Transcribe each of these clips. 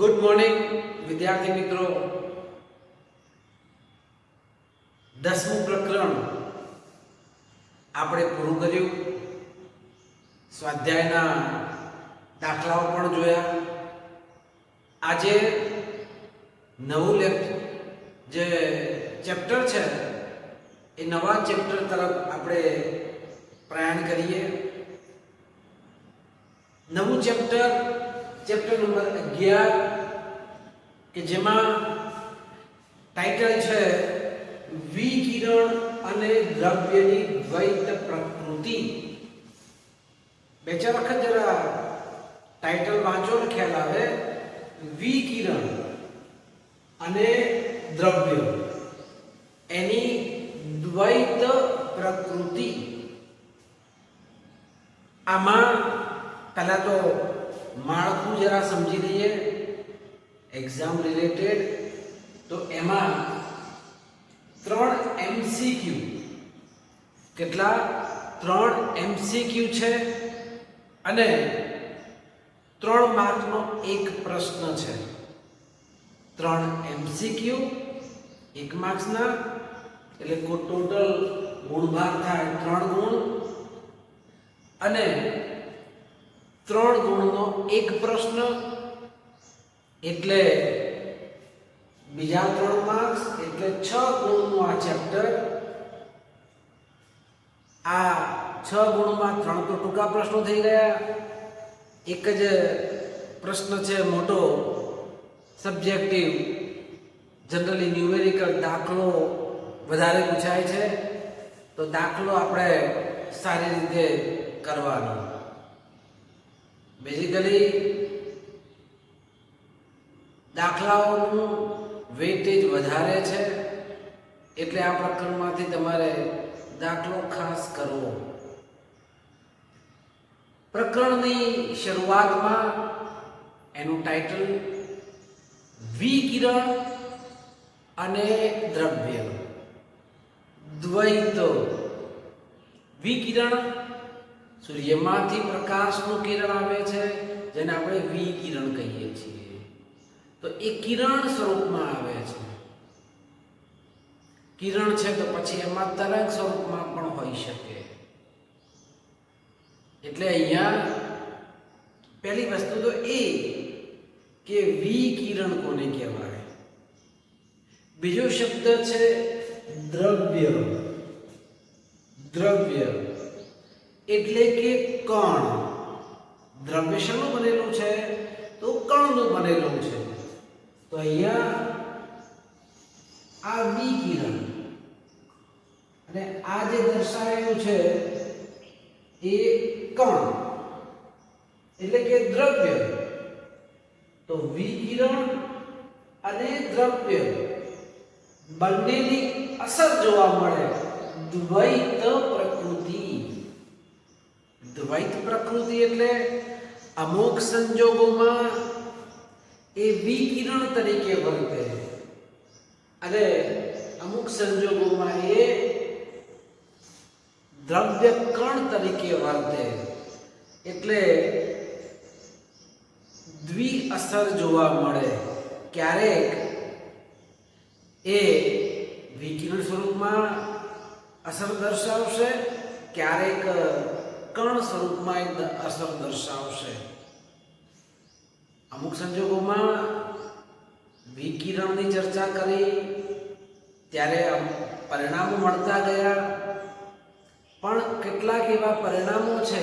Good morning વિદ્યાર્થી મિત્રો. 10મું પ્રકરણ આપણે પૂરું કર્યું. સ્વાધ્યાયના દાખલાઓ પણ જોયા. આજે નવું જે ચેપ્ટર છે એ નવા ચેપ્ટર તરફ આપણે પ્રયાણ કરીએ. નવું ચેપ્ટર નંબર 11 કે જેમાં ટાઇટલ છે વિકિરણ અને દ્રવ્યની દ્વૈત પ્રકૃતિ. બે ચાર વખત જરા ટાઇટલ વાંચો ને ખ્યાલ આવે. વિકિરણ અને દ્રવ્ય એની દ્વૈત પ્રકૃતિ. આમાં પહેલા તો માળખું જરા સમજી લઈએ એક્ઝામ રિલેટેડ. તો એમાં 3 MCQ, કેટલા 3 MCQ છે અને 3 માર્કનો એક પ્રશ્ન છે. 3 MCQ 1 માર્ક્સના, એટલે ટોટલ ગુણભાર થાય 3 ગુણ અને 3 ગુણનો એક પ્રશ્ન, એટલે બીજા 3 માર્ક્સ, એટલે 6 ગુણનું આ ચેપ્ટર. આ 6 ગુણમાં 3 તો ટૂંકા પ્રશ્નો થઈ ગયા. એક જ પ્રશ્ન છે મોટો સબ્જેક્ટિવ, જનરલી ન્યુમેરિકલ દાખલો વધારે પૂછાય છે. તો દાખલો આપણે સારી રીતે કરવાનો. બેઝિકલી દાખલાઓનું વેટેજ વધારે છે, એટલે આ પ્રકરણમાંથી તમારે દાખલો ખાસ કરવો. પ્રકરણની શરૂઆતમાં એનું ટાઇટલ વિકિરણ અને દ્રવ્ય દ્વૈત. વિકિરણ, સૂર્યમાંથી પ્રકાશનું કિરણ આવે છે જેને આપણે વિકિરણ કહીએ છીએ. તો એ કિરણ સ્વરૂપમાં આવે છે. કિરણ છે તો પછી એમાં તરંગ સ્વરૂપમાં પણ હોઈ શકે. એટલે અહીંયા પહેલી વસ્તુ તો એ કે વિકિરણ કોને કહેવાય. બીજો શબ્દ છે દ્રવ્ય. દ્રવ્ય એટલે કે કણ. દ્રવ્ય શેનું બનેલું છે? તો કણનું બનેલું છે. તો અહીંયા આ વિકિરણ અને આ જે દર્શાવેલું છે એ કણ એટલે કે દ્રવ્ય. તો વિકિરણ અને દ્રવ્ય બંનેની અસર જોવા મળે. દ્વૈત પ્રકૃતિ. દ્વૈત પ્રકૃતિ એટલે અમુક સંજોગોમાં એ વિકિરણ તરીકે વર્તે અને અમુક સંજોગોમાં એ દ્રવ્ય કણ તરીકે વર્તે. એટલે દ્વિ અસર જોવા મળે. ક્યારેક એ વિકિરણ સ્વરૂપમાં અસર દર્શાવશે, ક્યારેક કણ સ્વરૂપમાં અસર દર્શાવશે. અમુક સંજોગોમાં વિકિરણની ચર્ચા કરી ત્યારે પરિણામો મળતા ગયા, પણ કેટલાક એવા પરિણામો છે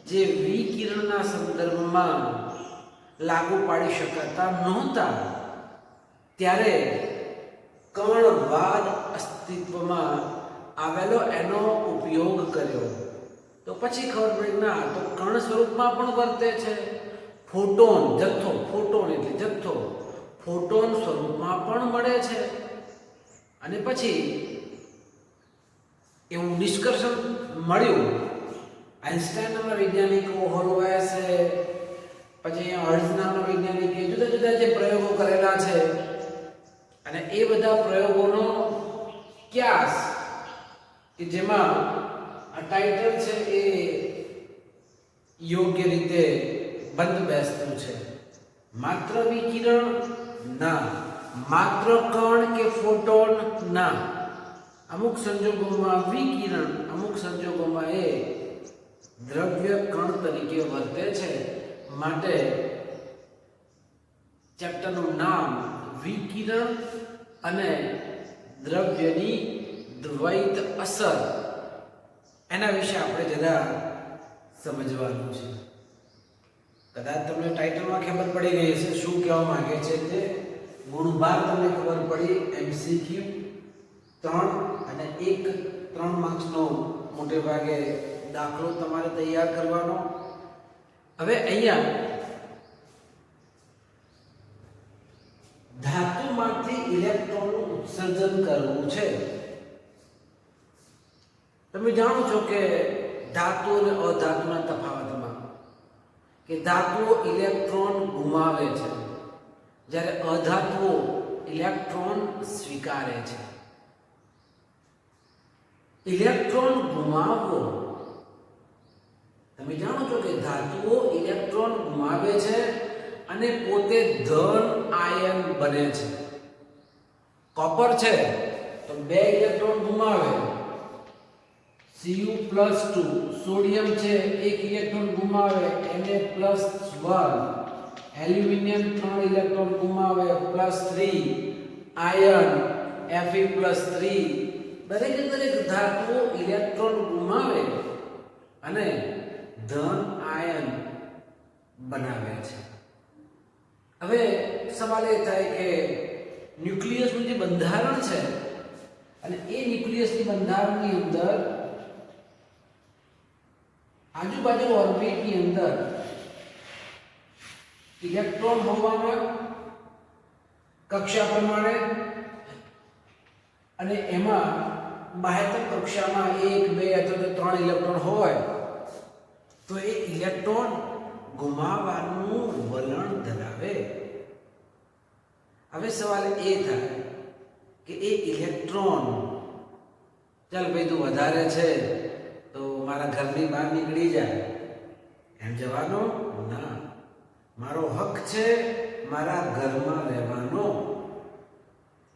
જે વિકિરણના સંદર્ભમાં લાગુ પાડી શકાતા નહોતા. ત્યારે કણવાદ અસ્તિત્વમાં આવેલો, એનો ઉપયોગ કર્યો. તો પછી ખબર પડી ના, તો કણ સ્વરૂપમાં પણ વર્તે છે. ફોટોન, જથ્થો, ફોટોન એટલે જથ્થો, ફોટોન સ્વરૂપમાં પણ મળે છે. અને પછી એવું નિષ્કર્ષણ મળ્યું. આઇન્સ્ટાઈન નામના વૈજ્ઞાનિકો, હોલોવેસે, પછી હર્ટ્ઝ નામના વૈજ્ઞાનિકે જુદા જુદા જે પ્રયોગો કરેલા છે અને એ બધા પ્રયોગોનો ક્યાસ કે જેમાં આ ટાઇટલ છે એ યોગ્ય રીતે બંધ બેસતું છે. માત્ર વિકિરણ ના, માત્ર કણ કે ફોટોન ના. અમુક સંજોગોમાં વિકિરણ, અમુક સંજોગોમાં એ દ્રવ્ય કણ તરીકે વર્તે છે. માટે ચેપ્ટરનું નામ વિકિરણ અને દ્રવ્યની દ્વૈત અસર, એના વિશે આપણે જરા સમજવાનું છે. કદાચ તમને ટાઇટલમાં ખબર પડી ગઈ છે શું કહેવા માંગે છે તે. ગુણભાર તમને ખબર પડી, MCQ 3 અને 1 3 માર્ક્સનો મોટે ભાગે દાખલો તમારે તૈયાર કરવાનો. હવે અહીંયા ધાતુમાંથી ઇલેક્ટ્રોનનું ઉત્સર્જન કરવું છે. તમે જાણો છો કે ધાતુ અને અધાતુના તફાવતમાં કે ધાતુઓ ઇલેક્ટ્રોન ગુમાવે છે, જ્યારે અધાતુઓ ઇલેક્ટ્રોન સ્વીકારે છે. ઇલેક્ટ્રોન ગુમાવવો, તમે જાણો છો કે ધાતુઓ ઇલેક્ટ્રોન ગુમાવે છે અને પોતે ધન આયન બને છે. કોપર છે તો 2 ઇલેક્ટ્રોન ગુમાવે, Cu+2. સોડિયમ છે 1 ઇલેક્ટ્રોન ગુમાવે, Na+1. એલ્યુમિનિયમ 3 ઇલેક્ટ્રોન ગુમાવે, +3. Iron Fe+3. દરેક ધાતુઓ ઇલેક્ટ્રોન ગુમાવે અને ધન આયન બનાવે છે. હવે સવાલ એ થાય કે ન્યુક્લિયસનું જે બંધારણ છે અને એ ન્યુક્લિયસની બંધારણની અંદર આજુબાજુ ઓર્બિટની અંદર ઇલેક્ટ્રોન હોવાના કક્ષા પ્રમાણે અને એમાં બાહ્યતમ કક્ષામાં 1 2 અથવા 3 ઇલેક્ટ્રોન હોય તો એ ઇલેક્ટ્રોન ગુમાવવાનું વલણ ધરાવે. હવે સવાલ એ થાય કે એ ઇલેક્ટ્રોન, ચાલ ભાઈ તું વધારે છે તો મારા ઘરની બહાર નીકળી જાય, એમ જવાનો ના. મારો હક છે મારા ઘરમાં રહેવાનો.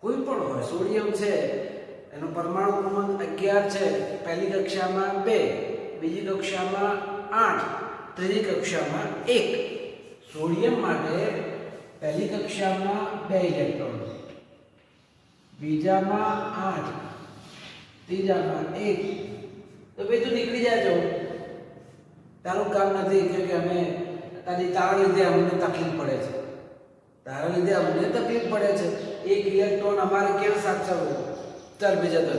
કોઈ પણ હોય, સોડિયમ છે એનો પરમાણુ ક્રમાંક 11 છે, પહેલી કક્ષામાં 2, બીજી કક્ષામાં 8, ત્રીજી કક્ષામાં 1. સોડિયમ માટે પહેલી કક્ષામાં 2 ઇલેક્ટ્રોન, બીજામાં 8, ત્રીજામાં 1. તો ભાઈ તું નીકળી જાજો, તારું કામ નથી. કે અમે તારા લીધે અમને તકલીફ પડે છે, તારા લીધે અમને તકલીફ પડે છે. 1 ઇલેક્ટ્રોન અમારે ક્યાં સાચવવો, ચાલ બીજા તો.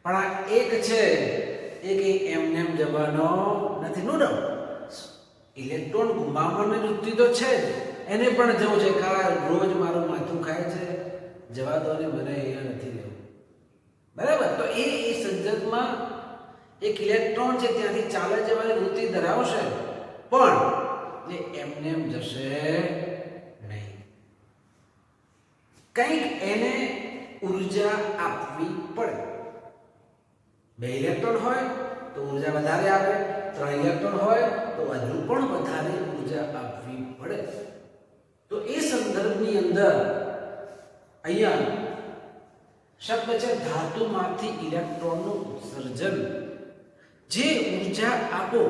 પણ આ 1 છે એ કે એમને એમ જવાનો નથી. નો ડાઉટ ઇલેક્ટ્રોન ગુમાવવાની વૃત્તિ તો છે જ, એને પણ જવું છે. કારણ રોજ મારું માથું ખાય છે, જવા દો ને, મને અહીંયા નથી રહેવું. બરાબર? તો એ સંજોગમાં એક ઇલેક્ટ્રોન છે ત્યાંથી ચાલે જવાની વૃત્તિ ધરાવશે, પણ જે એમને એમ જશે નહીં. કંઈક એને ઉર્જા આપવી પડે. 2 ઇલેક્ટ્રોન હોય તો ઉર્જા વધારે આવે, 3 ઇલેક્ટ્રોન હોય તો હજુ પણ વધારે ઉર્જા આપવી પડે. તો એ સંદર્ભની અંદર અહીંયા શબ્દ છે ધાતુમાંથી ઇલેક્ટ્રોનનું ઉત્સર્જન. જે ઉર્જા આપો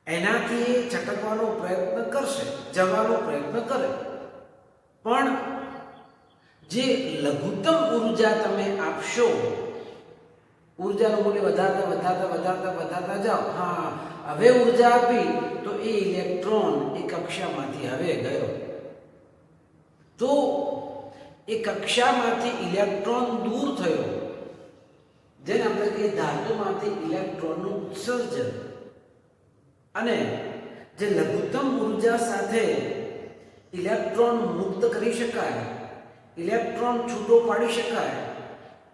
એનાથી છટકવાનો પ્રયત્ન કરશે, જવાનો પ્રયત્ન કરે, પણ જે લઘુત્તમ ઉર્જા તમે આપશો, ઉર્જાનું મૂલ્ય વધારતા જાઓ. હા, હવે ઉર્જા આપી તો એ ઇલેક્ટ્રોન એ કક્ષામાંથી હવે ગયો, તો એ કક્ષામાંથી ઇલેક્ટ્રોન દૂર થયો, જેને આપણે કહીએ ધાતુમાંથી ઇલેક્ટ્રોનનું ઉત્સર્જન. અને જે લઘુત્તમ ઉર્જા સાથે ઇલેક્ટ્રોન મુક્ત કરી શકાય, ઇલેક્ટ્રોન છૂટો પાડી શકાય,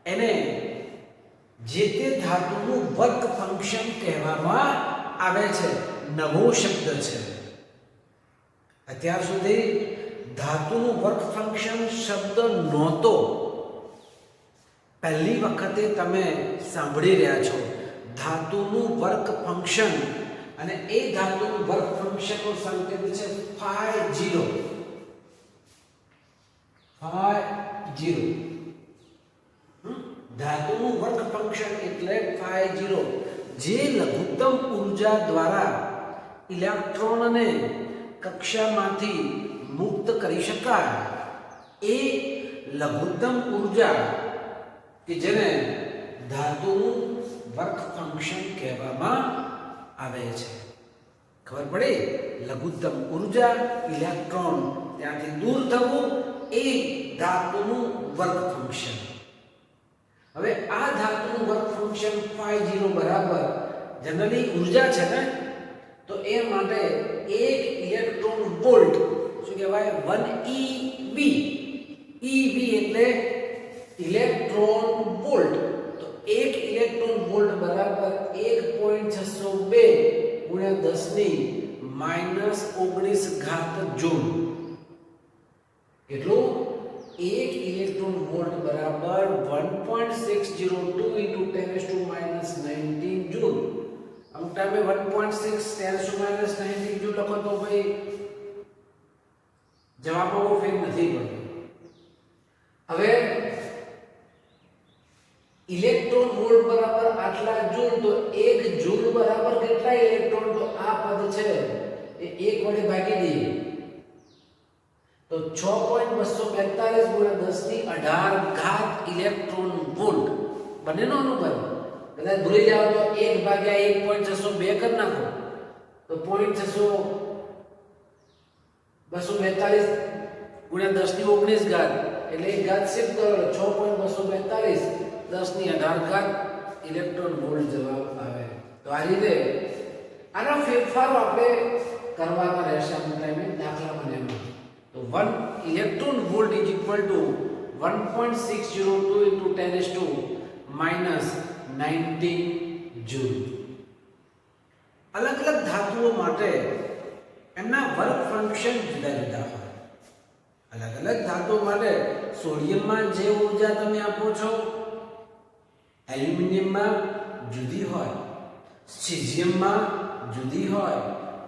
એને જે તે ધાતુનું વર્ક ફંક્શન કહેવામાં આવે છે. નવો શબ્દ છે. અત્યાર સુધી ધાતુનું વર્ક ફંક્શન શબ્દ નહોતો, પહેલી વખતે તમે સાંભળી રહ્યા છો. ધાતુનું વર્ક ફંક્શન અને એ ધાતુનું વર્ક ફંક્શનનો સંકેત છે phi 0. ધાતુનું વર્ક ફંક્શન એટલે phi 0, જે લઘુત્તમ ઊર્જા દ્વારા ઇલેક્ટ્રોનને કક્ષામાંથી મુક્ત કરી શકાય એ લઘુત્તમ ઊર્જા કે જેને ધાતુનું વર્ક ફંક્શન કહેવામાં આવે છે. ખબર પડી? લઘુત્તમ ઊર્જા, ઇલેક્ટ્રોન ત્યાંથી દૂર થવું એ ધાતુનું વર્ક ફંક્શન. હવે આ ધાતુનું વર્ક ફંક્શન phi 0 બરાબર જનરલી ઊર્જા છે ને, તો એ માટે 1 ઇલેક્ટ્રોન વોલ્ટ શું કહેવાય 1 eV. eV એટલે ઇલેક્ટ્રોન વોલ્ટ. તો 1 ઇલેક્ટ્રોન વોલ્ટ બરાબર 1.602 ગુણ્યા 10 ની -19 ઘાત જૂલ. કેટલું? 1 ઇલેક્ટ્રોન વોલ્ટ બરાબર 1.602 into 10⁻⁻19 જૂલ. અમુક ટાઈમે 1.6 10⁻⁻19 જૂલ લખો તો ભાઈ જવાબમાં ફેર નથી પડતો. હવે ઇલેક્ટ્રોન વોલ્ટ બરાબર આટલા જૂલ, તો 1 જૂલ બરાબર કેટલા ઇલેક્ટ્રોન? તો આ પદ છે એ 1 વડે ભાગી દઈએ તો 6.242 ગુણ્યા 10 ની 18 ઘાત ઇલેક્ટ્રોન વોલ્ટ. બંનેનો અનુપાત કદાચ ભૂલી જાઓ તો 1 ભાગ્યા 1.602 કરી નાખો તો 0.642 ગુણ્યા 10 ની 19 ઘાત એટલે એક ઘાત શિફ્ટ કરો 6.242 10 ની 18 ઘાત ઇલેક્ટ્રોન વોલ્ટ જવાબ આવે. તો આ રીતે આનો ફેરફાર આપણે કરવાનો રહેશે અમુક ટાઈમે દાખલામાં એમાં. તો 1 electron volt is equal to 1.602 into 10⁻⁻19 joule. અલગ અલગ ધાતુઓ માટે એમના વર્ક ફંક્શન જુદા જુદા હોય. અલગ અલગ ધાતુઓ માટે સોડિયમમાં જે ઊર્જા તમે આપો છો એલ્યુમિનિયમમાં જુદી હોય, સીઝિયમમાં જુદી હોય,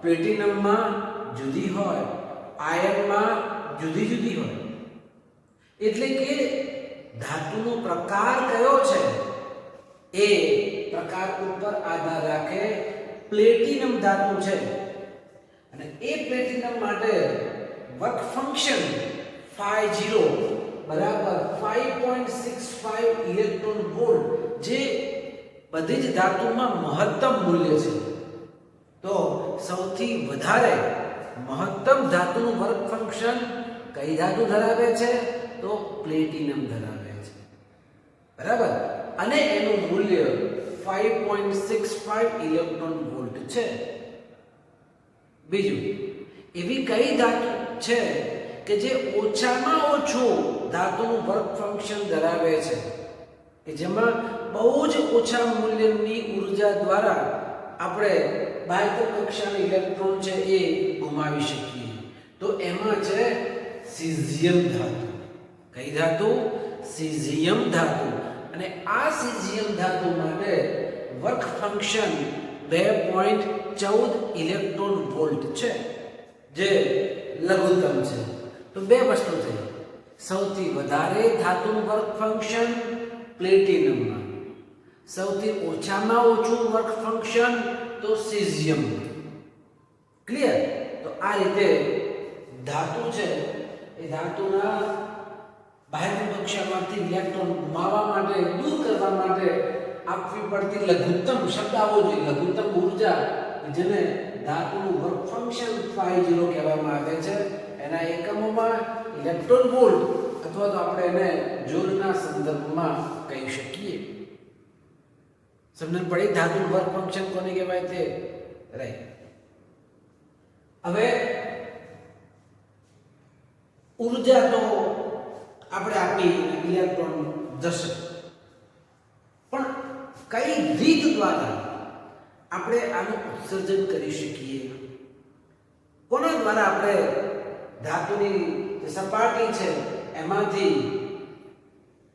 પ્લેટિનમમાં જુદી હોય, આયર્નમાં જુદી જુદી હોય. એટલે કે ધાતુનો પ્રકાર કયો છે એ પ્રકાર ઉપર આધાર રાખે. પ્લેટિનમ ધાતુ છે અને એ પ્લેટિનમ માટે વર્ક ફંક્શન phi 0 બરાબર 5.65 ઇલેક્ટ્રોન વોલ્ટ, જે બધી જ ધાતુમાં મહત્તમ મૂલ્ય છે. તો સૌથી વધારે મહત્તમ ધાતુનું વર્ક ફંક્શન કઈ ધાતુ ધરાવે છે? તો પ્લેટિનમ ધરાવે છે. બરાબર? અને એનું મૂલ્ય 5.65 ઇલેક્ટ્રોન વોલ્ટ છે. બીજું, એવી કઈ ધાતુ છે કે જે ઓછામાં ઓછું ધાતુનું વર્ક ફંક્શન ધરાવે છે, કે જેમાં બહુ જ ઓછા મૂલ્યની ઊર્જા દ્વારા આપણે બાહ્ય કક્ષાના ઇલેક્ટ્રોન છે એ ગુમાવી શકીએ? તો એમાં છે સીઝિયમ ધાતુ. કઈ ધાતુ? સીઝિયમ ધાતુ. અને આ સીઝિયમ ધાતુ માટે વર્ક ફંક્શન 2.14 ઇલેક્ટ્રોન વોલ્ટ છે, જે લઘુત્તમ છે. તો બે વસ્તુ થઈ. સૌથી વધારે ધાતુનું વર્ક ફંક્શન પ્લેટિનમમાં, સૌથી ઓછામાં ઓછું વર્ક ફંક્શન તો સીઝિયમમાં. ક્લિયર? તો આ રીતે ધાતુ છે એ ધાતુના બાહ્ય કક્ષામાંથી ઇલેક્ટ્રોન ગુમાવવા માટે, દૂર કરવા માટે આપવી પડતી લઘુત્તમ શબ્દ આવવો જોઈએ, લઘુત્તમ ઊર્જા, જેને ધાતુનું વર્ક ફંક્શન phi 0 કહેવામાં આવે છે. એના એકમોમાં ઇલેક્ટ્રોન વોલ્ટ અથવા તો આપણે એને જૂલના સંદર્ભમાં કહી શકીએ. સમજણ પડી? ધાતુનું વર્ક ફંક્શન કોને કહેવાય તે? રાઈટ. હવે ઊર્જા તો આપણે આપી ઇલેક્ટ્રોન જશે, પણ કઈ રીત દ્વારા આપણે આનું ઉત્સર્જન કરી શકીએ? કોના દ્વારા આપણે ધાતુની જે સપાટી છે એમાંથી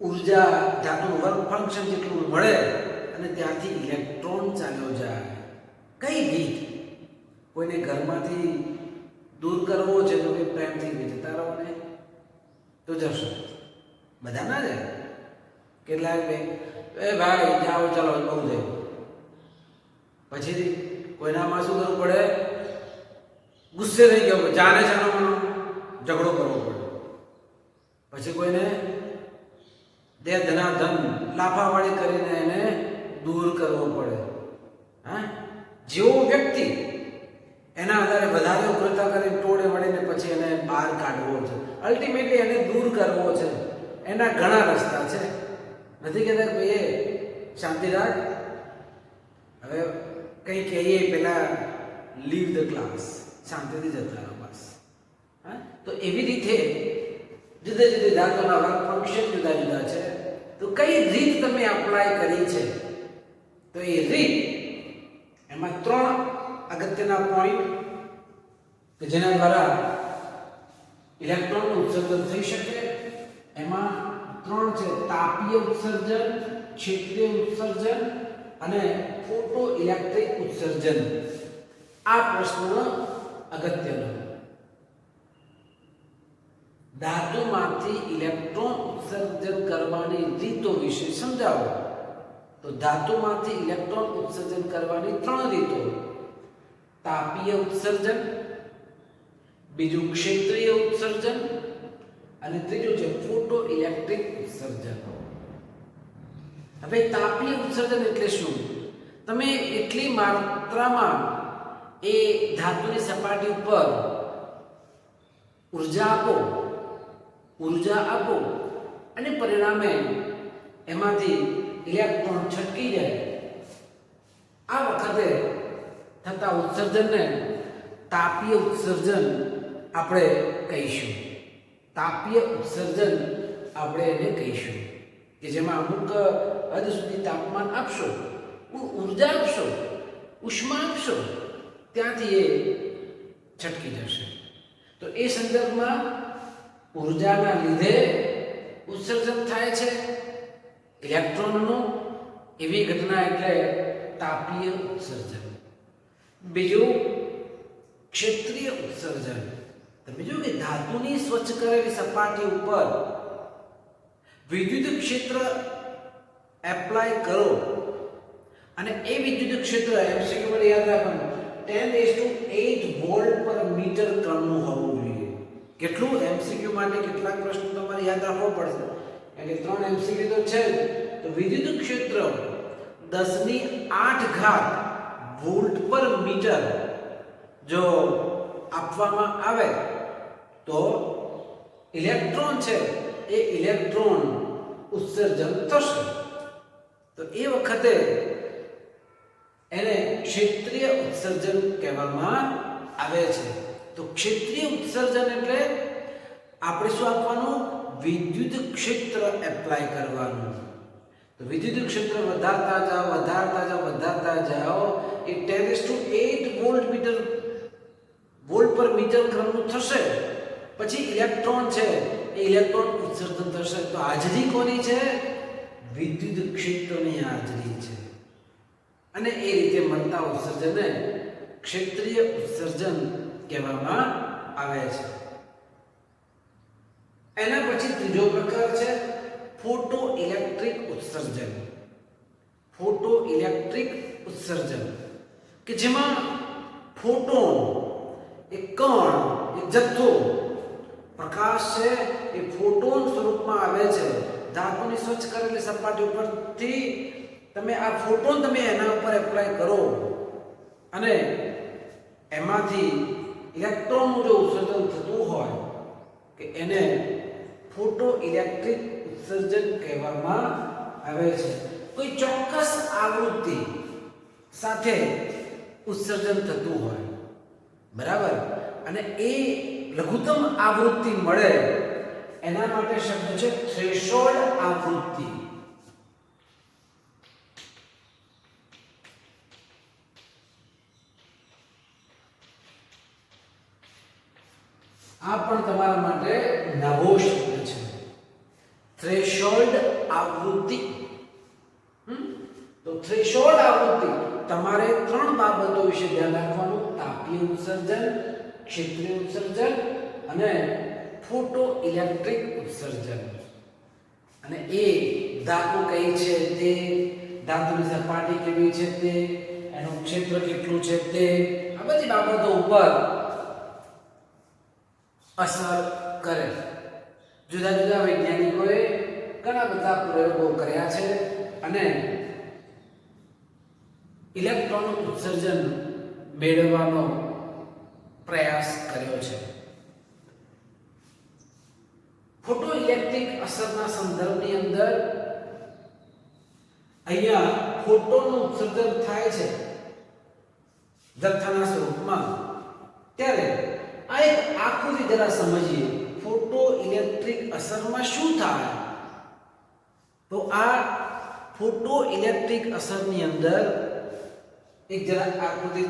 ઊર્જા, ધાતુનું વર્ક ફંક્શન જેટલું મળે અને ત્યાંથી ઇલેક્ટ્રોન ચાલ્યો જાય? કઈ રીત? કોઈને ઘરમાંથી દૂર કરવો છે તો ભાઈ પ્રેમથી જતા રહો ને તો જશો. બધા ના જાય. કેટલાક એ ભાઈ જાઓ ચાલો બહુ થયું. પછી કોઈનામાં શું કરવું પડે? ગુસ્સે થઈ ગયો જાને જાનો મનો ઝઘડો કરવો પડે. પછી કોઈને દે ધનાધન લાફાવાળી કરીને એને દૂર કરવો પડે. હા, જેવો વ્યક્તિ એના આધારે વધારે ઉગ્રતા કરીને ટોળે વળીને પછી એને બહાર કાઢવો છે, અલ્ટિમેટલી એને દૂર કરવો છે. એના ઘણા રસ્તા છે. નથી કહેતા કે ભાઈ શાંતિ રાખ, હવે કંઈ કહીએ પહેલાં લીવ ધ ક્લાસ, શાંતિથી જતા રહો બસ. હા, તો એવી રીતે જુદા જુદી ધાતુના વર્ગ ફંક્શન જુદા જુદા છે. તો કઈ રીત તમે એપ્લાય કરી છે? તો એ રીત એમાં 3 અગત્યના પોઈન્ટ કે જેના દ્વારા ઇલેક્ટ્રોનનું ઉત્સર્જન થઈ શકે. એમાં 3 છે: તાપીય ઉત્સર્જન, ક્ષેત્રીય ઉત્સર્જન અને ફોટો ઇલેક્ટ્રિક ઉત્સર્જન. આ પ્રશ્ન અગત્યનો. ધાતુમાંથી ઇલેક્ટ્રોન ઉત્સર્જન કરવાની રીતો વિશે સમજાવો. તો ધાતુમાંથી ઇલેક્ટ્રોન ઉત્સર્જન કરવાની 3 રીતો: તાપીય ઉત્સર્જન, બીજું ક્ષેત્રીય ઉત્સર્જન અને ત્રીજું છે ફોટો ઇલેક્ટ્રિક ઉત્સર્જન. હવે તાપીય ઉત્સર્જન એટલે શું? તમે એટલી માત્રામાં એ ધાતુની સપાટી ઉપર ઉર્જા આપો અને પરિણામે એમાંથી ઇલેક્ટ્રોન છટકી જાય. આ વખતે થતા ઉત્સર્જનને તાપીય ઉત્સર્જન આપણે કહીશું. તાપીય ઉત્સર્જન આપણે એને કહીશું કે જેમાં અમુક હદ સુધી તાપમાન આપશો, ઉર્જા આપશો, ઉષ્મા આપશો, ત્યાંથી એ છટકી જશે. તો એ સંદર્ભમાં ઉર્જાના લીધે ઉત્સર્જન થાય છે ઇલેક્ટ્રોનનું. એવી ઘટના એટલે તાપીય ઉત્સર્જન. બીજું ક્ષેત્રીય ઉત્સર્જન. તમે જો કે ધાતુની સ્વચ્છ કરેલી સપાટી ઉપર વિદ્યુત ક્ષેત્ર એપ્લાય કરો અને એ વિદ્યુત ક્ષેત્ર એમસીક્યુ માટે યાદ રાખવાનું 10⁸ વોલ્ટ પર મીટર ક્રમનું હોવું જોઈએ. કેટલું? એમસીક્યુ માટે કેટલાક પ્રશ્નો તમારે યાદ રાખવો પડશે. એટલે 3 એમસીક્યુ તો છે જ. તો વિદ્યુત ક્ષેત્ર 10⁸ વોલ્ટ પર મીટર જો આપવામાં આવે તો ઇલેક્ટ્રોન છે એ ઇલેક્ટ્રોન ઉત્સર્જન થશે. તો એ વખતે એને ક્ષેત્રીય ઉત્સર્જન કહેવામાં આવે છે. તો ક્ષેત્રીય ઉત્સર્જન એટલે આપણે શું આપવાનું? વિદ્યુત ક્ષેત્ર એપ્લાય કરવાનું. તો વિદ્યુત ક્ષેત્ર વધારતા જાઓ એ 10⁸ વોલ્ટ પર મીટર ક્રમનું થશે. પછી ઇલેક્ટ્રોન છે એ ઇલેક્ટ્રોન ઉત્સર્જન થશે. તો હાજરી કોની છે? વિદ્યુત ક્ષેત્રની હાજરી છે. અને એ રીતે મળતા ઉત્સર્જનને ક્ષેત્રીય ઉત્સર્જન કહેવામાં આવે છે. એના પછી ત્રીજો પ્રકાર છે ફોટો ઇલેક્ટ્રિક ઉત્સર્જન. ફોટો ઇલેક્ટ્રિક ઉત્સર્જન કે જેમાં ફોટોન, એક કણ, એક જથ્થો પ્રકાશ છે એ ફોટોન સ્વરૂપમાં આવે છે. ધાતુની સ્વચ્છ કરેલી સપાટી ઉપરથી તમે આ ફોટોન એના ઉપર એપ્લાય કરો અને એમાંથી ઇલેક્ટ્રોનનું જો ઉત્સર્જન થતું હોય કે એને ફોટો ઇલેક્ટ્રિક ઉત્સર્જન કહેવામાં આવે છે. કોઈ ચોક્કસ આવૃત્તિ સાથે ઉત્સર્જન થતું હોય, બરાબર, અને એ લઘુત્તમ આવૃત્તિ મળે એના માટે શબ્દ છે થ્રેશોલ્ડ આવૃત્તિ. આ પણ તમારા માટે નવો શબ્દ છે, થ્રેશોલ્ડ આવૃત્તિ. તો થ્રેશોલ્ડ આવૃત્તિ તમારે 3 બાબતો વિશે ધ્યાન રાખવાનું. તાપીય ઉત્સર્જન, ક્ષેત્રીય ઉત્સર્જન અને ફોટો ઇલેક્ટ્રિક ઉત્સર્જન. અને એ ધાતુ કઈ છે તે, ધાતુની સપાટી કેવી છે તે, એનું ક્ષેત્ર કેટલું છે તે, આ બધી બાબતો ઉપર અસર કરે. જુદા જુદા વૈજ્ઞાનિકોએ ઘણા બધા પ્રયોગો કર્યા છે અને ઇલેક્ટ્રોન ઉત્સર્જન મેળવવાનો પ્રયાસ કર્યો છે. ફોટો ઇલેક્ટ્રિક અસરના સંદર્ભની અંદર અહીંયા ફોટોનું ઉત્સર્જન થાય છે જથ્થાના સ્વરૂપમાં. ત્યારે આ એક આકૃતિ જરા સમજીએ. ફોટો ઇલેક્ટ્રિક અસરમાં શું થાય? તો આ ફોટો ઇલેક્ટ્રિક અસરની અંદર એક જરા આકૃતિ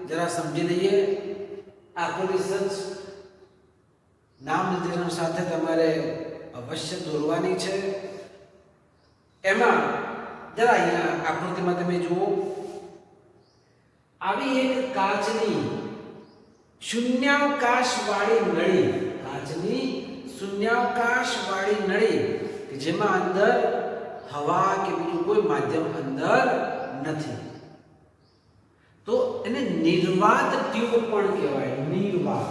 જરા સમજી લઈએ. આકૃતિ સચ નામ નિર્દેશન સાથે તમારે અવશ્ય દોરવાની છે. એમાં જરા અહીંયા આકૃતિમાં તમે જુઓ, આવી એક કાચની શૂન્યાવકાશવાળી નળી, કાચની શૂન્યાવકાશવાળી નળી કે જેમાં અંદર હવા કે બીજું કોઈ માધ્યમ અંદર નથી, તો એને નિર્વાત ટ્યુબ પણ કહેવાય. નિર્વાત.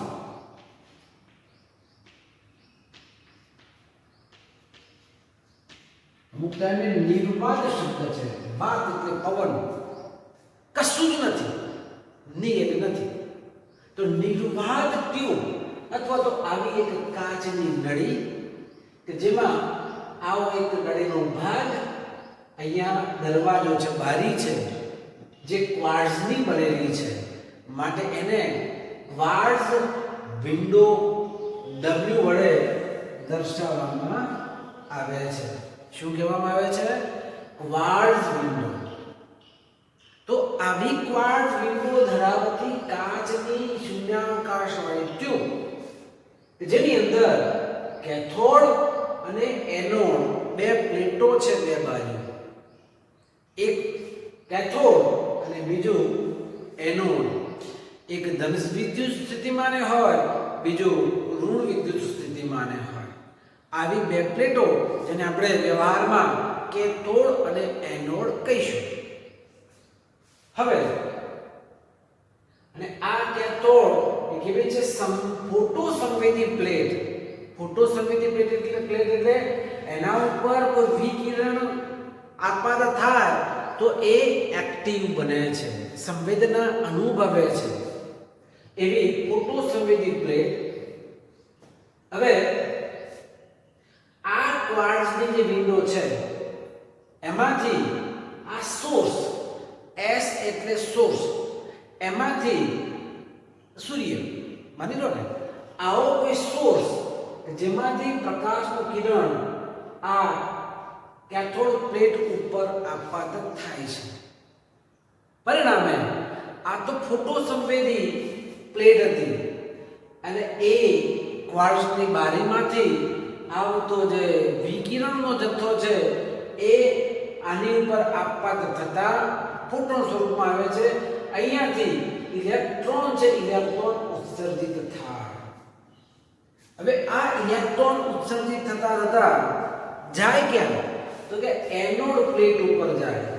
અમુક ટાઈમે નિર્વાત શબ્દ છે. વાત એટલે પવન, કશું જ નથી, ની એટલે નથી. તો નિર્વાત ટ્યુબ અથવા તો આવી એક કાચની નળી કે જેમાં આવો એક નળીનો ભાગ, અહીંયા દરવાજો છે, બારી છે, જે ક્વાર્ટ્ઝની બનેલી છે, માટે એને ક્વાર્ટ્ઝ વિન્ડો W વડે દર્શાવવામાં આવે છે. શું કહેવામાં આવે છે? ક્વાર્ટ્ઝ વિન્ડો. તો આવી ક્વાર્ટ્ઝ વિન્ડો ધરાવતી કાચની શૂન્યાવકાશવાળી ટ્યુબ જેની અંદર કેથોડ અને એનોડ બે પ્લેટો છે, બે બાજુ, એક કેથોડ અને બીજું એનોડ, એક ધન વિદ્યુત સ્થિતિમાન હોય, બીજું ઋણ વિદ્યુત સ્થિતિમાન હોય. આવી બે પ્લેટો જેને આપણે વ્યવહારમાં કેથોડ અને એનોડ કહીશું. હવે અને આ કેથોડ એ કેવી છે? ફોટો સંવેદી પ્લેટ. ફોટો સંવેદી પ્લેટ એટલે એના ઉપર કોઈ વિકિરણ આપાદા થાય તો એ એક્ટિવ બને છે, સંવેદના અનુભવે છે, એવી ફોટો સંવેદી પ્લેટ. હવે આ ક્વાર્ટ્ઝની જે વિન્ડો છે એમાંથી આ સોર્સ, S એટલે સોર્સ, એમાંથી સૂર્ય માની લો ને, આવો કોઈ સોર્સ જેમાંથી પ્રકાશનું કિરણ આ કેથોડ પ્લેટ ઉપર આપાદિત થાય છે. પરિણામે આ તો ફોટો સંવેદી પ્લેટ હતી અને એ ક્વાર્ટ્ઝની બારીમાંથી આવતો જે વિકિરણનો જથ્થો છે એ આની ઉપર આપાદિત થતા ફોટોન સ્વરૂપમાં આવે છે. અહીંયાથી ઇલેક્ટ્રોન છે, ઇલેક્ટ્રોન ઉત્સર્જિત થાય. હવે આ ઇલેક્ટ્રોન ઉત્સર્જિત થતા જાય ક્યાં? તો કે એનોડ પ્લેટ ઉપર જાય.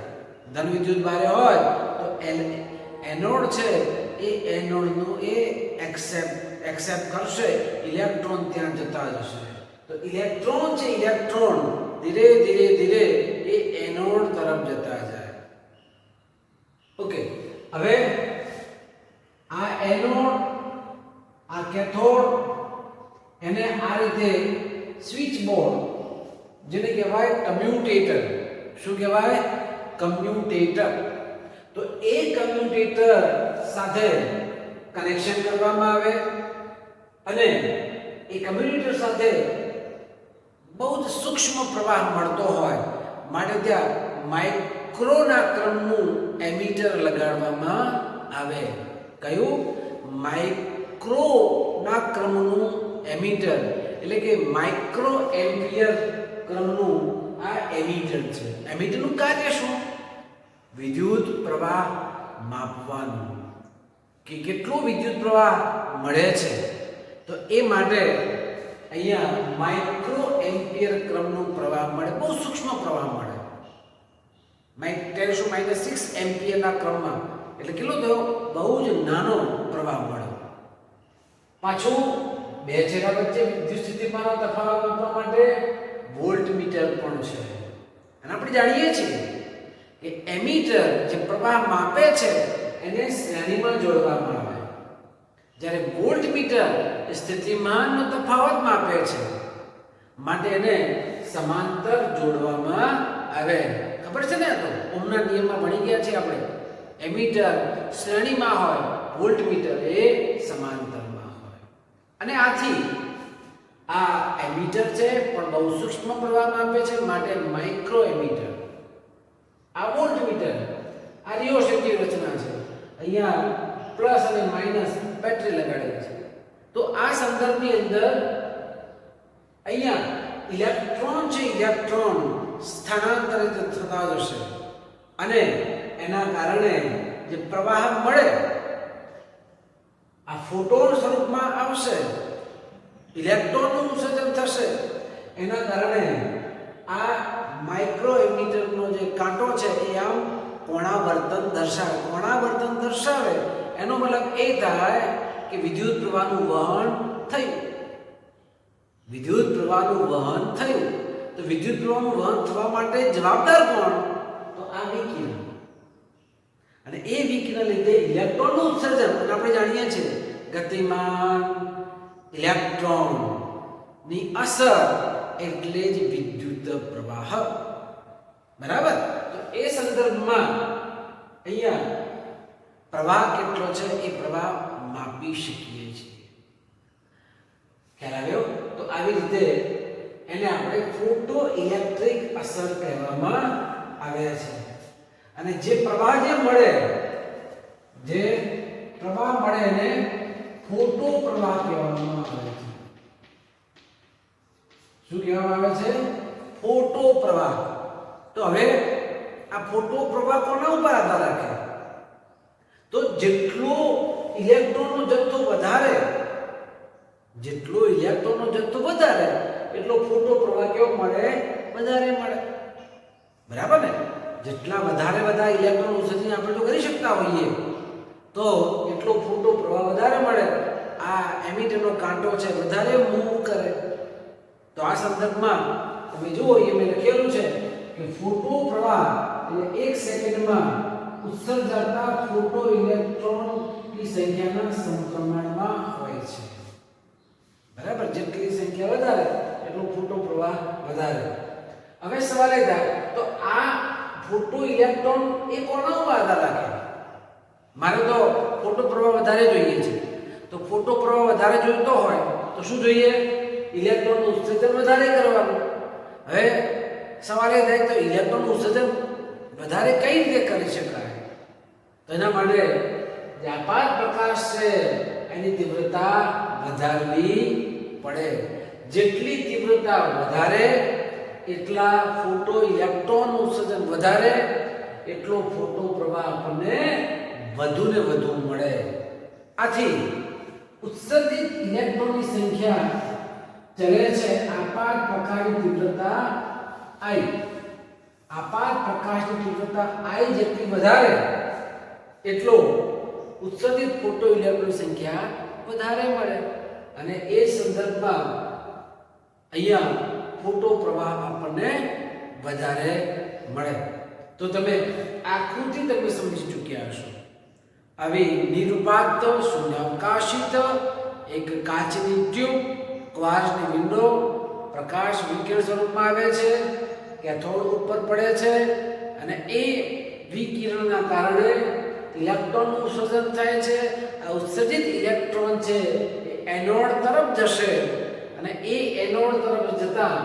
ધન વિદ્યુત બારે હોય તો એનોડ છે એ એનોડનું એ એક્સેપ્ટ કરશે, ઇલેક્ટ્રોન ત્યાં જતા જશે. તો ઇલેક્ટ્રોન છે, ઇલેક્ટ્રોન ધીરે ધીરે ધીરે એ એનોડ તરફ જતા જાય. ઓકે. હવે આ એનોડ, આ કેથોડ, એને આ રીતે સ્વિચ બોર્ડ જેને કહેવાય કમ્યુટેટર. શું કહેવાય? કમ્યુટેટર. તો એ કમ્યુટેટર સાથે કનેક્શન કરવામાં આવે અને એ કમ્યુટેટર સાથે બહુ જ સૂક્ષ્મ પ્રવાહ મળતો હોય માટે ત્યાં માઇક્રોના ક્રમનું એમીટર લગાડવામાં આવે. કયું? માઇક્રોના ક્રમનું એમીટર, એટલે કે માઇક્રો એમ્પિયર ક્રમનું આ એમીટર છે. એમીટરનું કાર્ય શું? વિદ્યુત પ્રવાહ માપવાનું. કે કેટલો વિદ્યુત પ્રવાહ મળે છે, તો એ માટે અહીંયા માઇક્રો એમ્પિયર ક્રમનો પ્રવાહ મળે, બહુ સૂક્ષ્મ પ્રવાહ મળે, 10⁻⁶ એમ્પિયરના ક્રમમાં, એટલે કેટલો થયો, બહુ જ નાનો પ્રવાહ મળ્યો. પાછું બે છેડા વચ્ચે વિદ્યુત સ્થિતિમાનનો તફાવત માપવા માટે વોલ્ટમીટર પણ છે. અને આપણે જાણીએ છીએ કે એમીટર જે પ્રવાહ માપે છે એને શ્રેણીમાં જોડવામાં આવે, જ્યારે વોલ્ટમીટર એ સ્થિતિમાનનો તફાવત માપે છે માટે એને સમાંતર જોડવામાં આવે. ખબર છે ને? તો ઓહમના નિયમમાં ભણી ગયા છે આપણે. એમીટર શ્રેણીમાં હોય, વોલ્ટમીટર એ સમાંતરમાં હોય. અને આથી આ એમીટર છે પણ બહુ સૂક્ષ્મ પ્રવાહ માપે છે માટે માઇક્રો એમીટર. આ વોલ્ટમીટર આ રિયોસેટિવ રચના છે. અહીંયા પ્લસ અને માઇનસ બેટરી લગાડેલી છે. તો આ સંદર્ભની અંદર અહીંયા ઇલેક્ટ્રોન છે, ઇલેક્ટ્રોન સ્થાનાંતરિત થતા જશે અને એના કારણે જે પ્રવાહ મળે આ ફોટોન સ્વરૂપમાં આવશે, ઇલેક્ટ્રોનનું ઉત્સર્જન થશે. એના કારણે આ માઇક્રો એમીટરનો જે કાંટો છે એ આમ કોણાવર્તન દર્શાવે. કોણાવર્તન દર્શાવે એનો મતલબ એ થાય કે વિદ્યુત પ્રવાહનું વહન થયું. વિદ્યુત પ્રવાહનું વહન થયું. તો વિદ્યુત પ્રવાહનું વહન થવા માટે જવાબદાર કોણ? તો આ વિકિરણ. અને એ વિકિરણ લીધે ઇલેક્ટ્રોનનું ઉત્સર્જન. અને આપણે જાણીએ છીએ ગતિમાન ઇલેક્ટ્રોનની અસર એટલે જ વિદ્યુત પ્રવાહ. બરાબર? તો એ સંદર્ભમાં અહીંયા પ્રવાહ કેટલો છે એ પ્રવાહ માપી શકીએ છીએ. ખ્યાલ આવ્યો? તો આવી રીતે એને આપણે ફોટો ઇલેક્ટ્રિક અસર કહેવામાં આવે છે. અને જે પ્રવાહ મળે એને ફોટો પ્રવાહ કહેવામાં આવે છે. શું કહેવામાં આવે છે? ફોટો પ્રવાહ. તો હવે આ ફોટો પ્રવાહ કોના ઉપર આધાર રાખે? તો જેટલો ઇલેક્ટ્રોનનો જથ્થો વધારે, એટલો ફોટો પ્રવાહ કેવો મળે? વધારે મળે. બરાબર ને? જેટલા વધારે ઇલેક્ટ્રોન ઉત્સર્જન આપણે તો કરી શકતા હોઈએ તો એટલો ફોટો પ્રવાહ વધારે મળે. આ એમીટરનો કાંટો છે વધારે મૂવ કરે. તો આ સંદર્ભમાં તમે જુઓ, એ મેં લખેલું છે કે ફોટો પ્રવાહ એટલે 1 સેકન્ડમાં ઉત્સર્જાતા ફોટો ઇલેક્ટ્રોનની સંખ્યાના સમપ્રમાણમાં હોય છે. બરાબર? જેટલી સંખ્યા વધારે એટલો ફોટો પ્રવાહ વધારે. હવે સવાલ એ થાય, તો આ ફોટો ઇલેક્ટ્રોન એ કોના ઉપર આધાર રાખે? મારે તો ફોટો પ્રવાહ વધારે જોઈએ છે. તો ફોટો પ્રવાહ વધારે જોઈતો હોય તો શું જોઈએ? ઇલેક્ટ્રોનનું ઉત્સર્જન વધારે કરવાનું. હવે સવાલ એ થાય, તો ઇલેક્ટ્રોનનું ઉત્સર્જન વધારે કઈ રીતે કરી શકાય? તો એના માટે જે આપાત પ્રકાશ છે એની તીવ્રતા વધારવી પડે. જેટલી તીવ્રતા વધારે એટલા ફોટો ઇલેક્ટ્રોનનું ઉત્સર્જન વધારે, એટલો ફોટો પ્રવાહ આપણને વધુ ને વધુ મળે. આથી ઉત્સર્જિત ઇલેક્ટ્રોનની સંખ્યા ચલે છે આપાત પ્રકાશની તીવ્રતા I. આપાત પ્રકાશની તીવ્રતા I જેટલી વધારે એટલો ઉત્સર્જિત ફોટો ઇલેક્ટ્રોનની સંખ્યા વધારે મળે. અને એ સંદર્ભમાં અહીંયા ફોટો પ્રવાહ આપણને વધારે મળે. તો તમે આકૃતિ તમે સમજી ચૂક્યા હશો. આવી નિરુપાત શૂન્યાવકાશિત એક કાચની ટ્યુબ, ક્વાર્ટઝની વિન્ડો, પ્રકાશ વિકિરણ સ્વરૂપમાં આવે છે, કેથોડ ઉપર પડે છે અને એ વિકિરણના કારણે ઇલેક્ટ્રોનનું ઉત્સર્જન થાય છે. આ ઉત્સર્જિત ઇલેક્ટ્રોન છે એ એનોડ તરફ જશે અને એ એનોડ તરફ જતા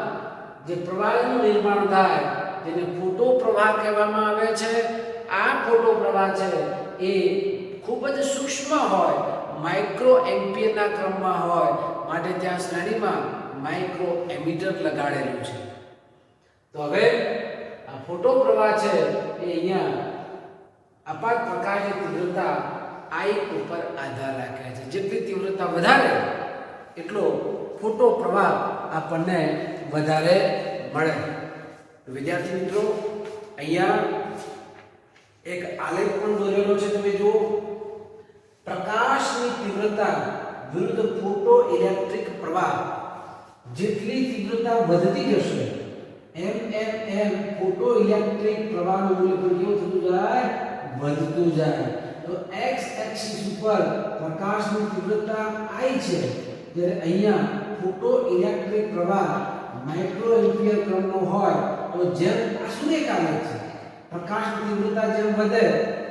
જે પ્રવાહનું નિર્માણ થાય જેને ફોટો પ્રવાહ કહેવામાં આવે છે. આ ફોટો પ્રવાહ છે એ ખૂબ જ સૂક્ષ્મ હોય, માઇક્રો એમ્પિયરના ક્રમમાં હોય માટે ત્યાં શ્રેણીમાં માઇક્રો એમીટર લગાડેલું છે. તો હવે આ ફોટો પ્રવાહ છે એ અહીંયા આપાત પ્રકાશની તીવ્રતા આઈ ઉપર આધાર રાખે છે. જેટલી તીવ્રતા વધારે એટલો ફોટો પ્રવાહ આપણને વધારે મળે. વિદ્યાર્થી મિત્રો, અહીંયા એક આલેખ પણ દોરેલો છે, તમે જુઓ. પ્રકાશની તીવ્રતા વિરુદ્ધ ફોટો ઇલેક્ટ્રિક પ્રવાહ જેટલી તીવ્રતા વધતી જશે એમ ફોટો ઇલેક્ટ્રિક પ્રવાહનું મૂલ્ય પણ કેવું થતું જાય? વધતું જાય. તો x એક્સિસ ઉપર પ્રકાશની તીવ્રતા I છે, જ્યારે અહીંયા ફોટો ઇલેક્ટ્રિક પ્રવાહ માઇક્રો એમ્પિયર ક્રમનો હોય તો જેમ આ સુરેખ આલેખ છે, પ્રકાશની તીવ્રતા જેમ વધે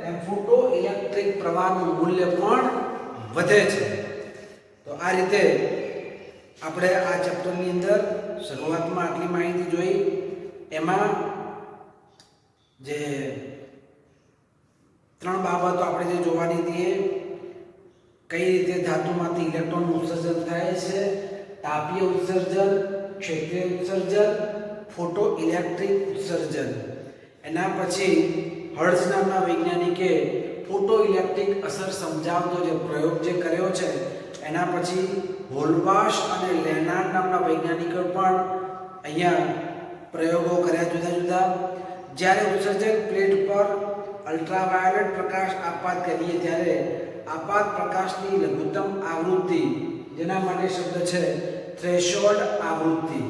એમ ફોટો ઇલેક્ટ્રિક પ્રવાહનું મૂલ્ય પણ વધે છે. તો આ રીતે આપણે આ ચેપ્ટરની અંદર શરૂઆતમાં આટલી માહિતી જોઈ. એમાં જે 3 બાબતો આપણે જે જોવાની હતી, કઈ રીતે ધાતુમાંથી ઇલેક્ટ્રોનનું ઉત્સર્જન થાય છે, તાપીય ઉત્સર્જન, ક્ષેત્રીય ઉત્સર્જન, ફોટો ઇલેક્ટ્રિક ઉત્સર્જન. એના પછી હર્ટ્ઝ નામના વૈજ્ઞાનિકે ફોટો ઇલેક્ટ્રિક અસર સમજાવતો જે પ્રયોગ જે કર્યો છે, એના પછી હોલબાશ અને લેનાર્ડ નામના વૈજ્ઞાનિકો પણ અહીંયા પ્રયોગો કર્યા જુદા જુદા. જ્યારે ઉત્સર્જક પ્લેટ પર અલ્ટ્રાવાયોલેટ પ્રકાશ આપાત કરીએ ત્યારે આપાત પ્રકાશની લઘુત્તમ આવૃત્તિ, જેના માટે શબ્દ છે થ્રેશોલ્ડ આવૃત્તિ,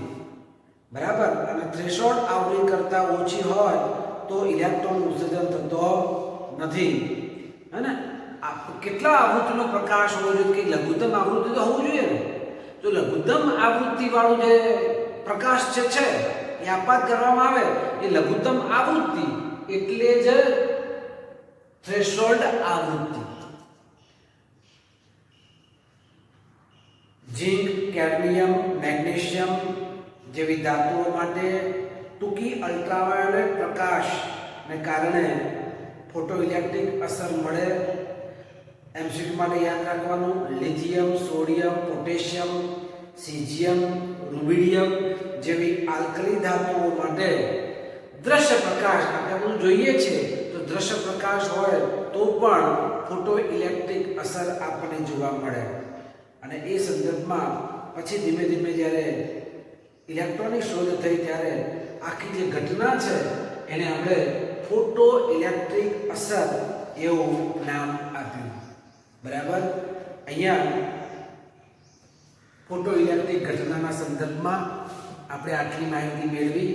બરાબર, અને થ્રેશોલ્ડ આવૃત્તિ કરતાં ઓછી હોય તો ઇલેક્ટ્રોન ઉત્સર્જન થતો નથી. હે ને? કેટલા આવૃત્તિનો પ્રકાશ હોવો જોઈએ? કે લઘુત્તમ આવૃત્તિ તો હોવું જોઈએ ને. તો લઘુત્તમ આવૃત્તિ વાળું જે પ્રકાશ છે એ આપાત કરવામાં આવે એ લઘુત્તમ આવૃત્તિ એટલે જ થ્રેશોલ્ડ આવૃત્તિ. ઝિંક, કેડમિયમ, મેગ્નેશિયમ જેવી ધાતુઓ માટે ટૂંકી અલ્ટ્રાવાયોલેટ પ્રકાશને કારણે ફોટો ઇલેક્ટ્રિક અસર મળે. એમસીક્યુ માટે યાદ રાખવાનું, lithium, sodium, potassium, caesium, rubidium જેવી આલ્કલી ધાતુઓ માટે દ્રશ્ય પ્રકાશ આપણે જોઈએ છે, તો દ્રશ્ય પ્રકાશ હોય તો પણ ફોટો ઇલેક્ટ્રિક અસર આપણને જોવા મળે. અને એ સંદર્ભમાં પછી ધીમે ધીમે જ્યારે ઇલેક્ટ્રોનિક શોધ થઈ ત્યારે આખી જે ઘટના છે એને આપણે ફોટો ઇલેક્ટ્રિક અસર એવું નામ આપ્યું. બરાબર. અહીંયા ફોટો ઇલેક્ટ્રિક ઘટનાના સંદર્ભમાં આપણે આટલી માહિતી મેળવી.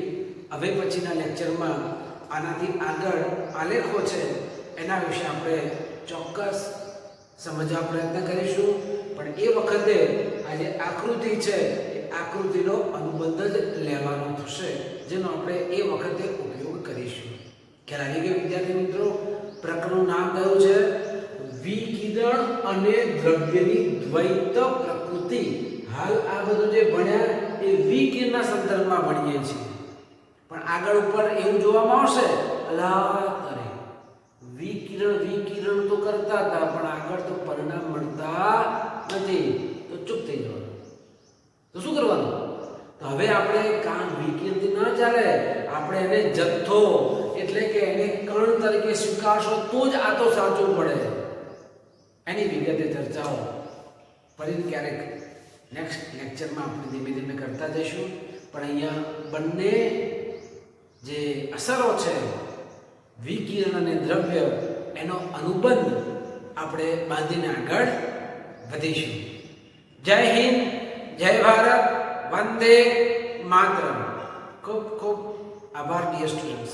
હવે પછીના લેક્ચરમાં આનાથી આગળ આલેખો છે એના વિશે આપણે ચોક્કસ સમજવા પ્રયત્ન કરીશું. પણ એ વખતે આ જે આકૃતિ છે એ આકૃતિનો અનુબંધ જ લેવાનો થશે, જેનો આપણે એ વખતે ઉપયોગ કરીશું. ખ્યાલ આવી ગયો વિદ્યાર્થી મિત્રો? પ્રકરણનું નામ કયું છે? વિકિરણ અને દ્રવ્યની દ્વૈત પ્રકૃતિ. હાલ આ બધું જે ભણ્યા એ વિકિરણના સંદર્ભમાં ભણીએ છીએ, પણ આગળ ઉપર એવું જોવામાં આવશે અરે વિકિરણ તો કરતા હતા પણ આગળ તો પરિણામ મળતા નથી, તો ચૂપ થઈ જવાનું. તો શું કરવાનું? તો હવે આપણે કામ વિકિરણથી ન ચાલે, આપણે એને જથ્થો એટલે કે એને કણ તરીકે સ્વીકારશો તો જ આ તો સાચું પડે. એની વિગતે ચર્ચાઓ ફરી ક્યારેક નેક્સ્ટ લેક્ચરમાં આપણે ધીમે ધીમે કરતા જઈશું. પણ અહીંયા બંને જે અસરો છે વિકિરણ અને દ્રવ્ય એનો અનુબંધ આપણે બાંધીને આગળ વધીશું. જય હિન્દ, જય ભારત, વંદે માતરમ. ખૂબ ખૂબ આભાર ડિયર સ્ટુડન્ટ્સ.